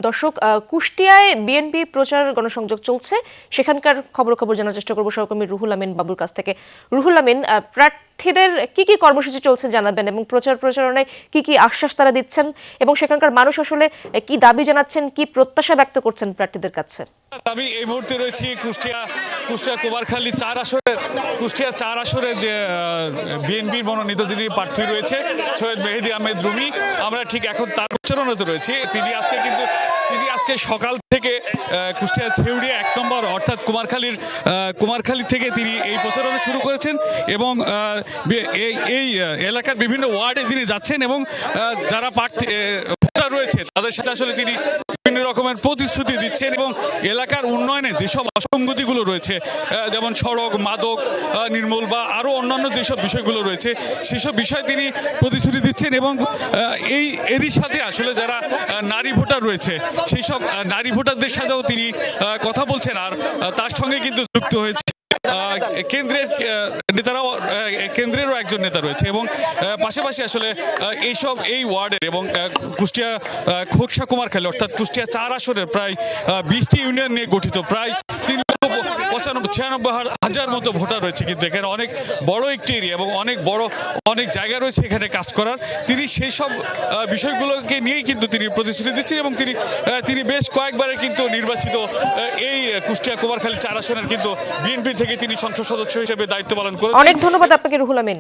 দর্শক, কুষ্টিয়ায় বিএনপি প্রচার গণসংযোগ চলছে। সেখানকার খবর জানার চেষ্টা করব সহকর্মী রুহুল আমিন বাবুর কাছ থেকে। রুহুল আমিন, প্রার্থীদের কি কর্মসূচি চলছে জানাবেন এবং প্রচারণায় কি আশ্বাস তারা দিচ্ছেন এবং সেখানকার মানুষ আসলে কি দাবি জানাচ্ছেন, কি প্রত্যাশা ব্যক্ত করছেন প্রার্থীদের কাছে? আমি এই মুহূর্তে রয়েছি কুষ্টিয়া কুমারখালী কুষ্টিয়া ৪ আসরে যে বিএনপির মনোনীত যিনি প্রার্থী রয়েছে সৈয়দ মেহেদী আহমেদ রুমি, আমরা ঠিক এখন তার প্রচারণাতে রয়েছি। তিনি আজকে সকাল থেকে কুষ্টিয়া ছেউড়িয়া ১ নম্বর অর্থাৎ কুমারখালী থেকে তিনি এই প্রচারণা শুরু করেছেন এবং এই এলাকার বিভিন্ন ওয়ার্ডে তিনি যাচ্ছেন এবং যারা প্রার্থী রয়েছে তাদের সাথে আসলে তিনি বিভিন্ন রকমের প্রতিশ্রুতি দিচ্ছেন এবং এলাকার উন্নয়নে যেসব অসঙ্গতিগুলো রয়েছে, যেমন সড়ক, মাদক নির্মূল বা আরও অন্যান্য যেসব বিষয়গুলো রয়েছে সেসব বিষয়ে তিনি প্রতিশ্রুতি দিচ্ছেন এবং এরই সাথে আসলে যারা নারী ভোটার রয়েছে সেই সব নারী ভোটারদের সাথেও তিনি কথা বলছেন। আর তার সঙ্গে কিন্তু যুক্ত হয়েছে কেন্দ্রেরও একজন নেতা রয়েছে এবং পাশাপাশি আসলে এই ওয়ার্ডের এবং কুষ্টিয়া খোকসা কুমারখালী অর্থাৎ কুষ্টিয়া ৪ আসরের প্রায় ২০টি ইউনিয়ন নিয়ে গঠিত প্রায় ৩,৯৫,০০০ মতো ভোটার রয়েছে। কিন্তু এখানে অনেক বড় একটি এরিয়া এবং অনেক জায়গা রয়েছে এখানে কাজ করার। তিনি সেই সব বিষয়গুলোকে নিয়েই কিন্তু তিনি প্রতিশ্রুতি দিচ্ছেন এবং তিনি বেশ কয়েকবারের কিন্তু নির্বাচিত এই কুষ্টিয়া কুমারখালী ৪ আসনের কিন্তু বিএনপি থেকে তিনি সংসদ সদস্য হিসেবে দায়িত্ব পালন করেছেন। অনেক ধন্যবাদ আপনাকে রুহুল আমিন।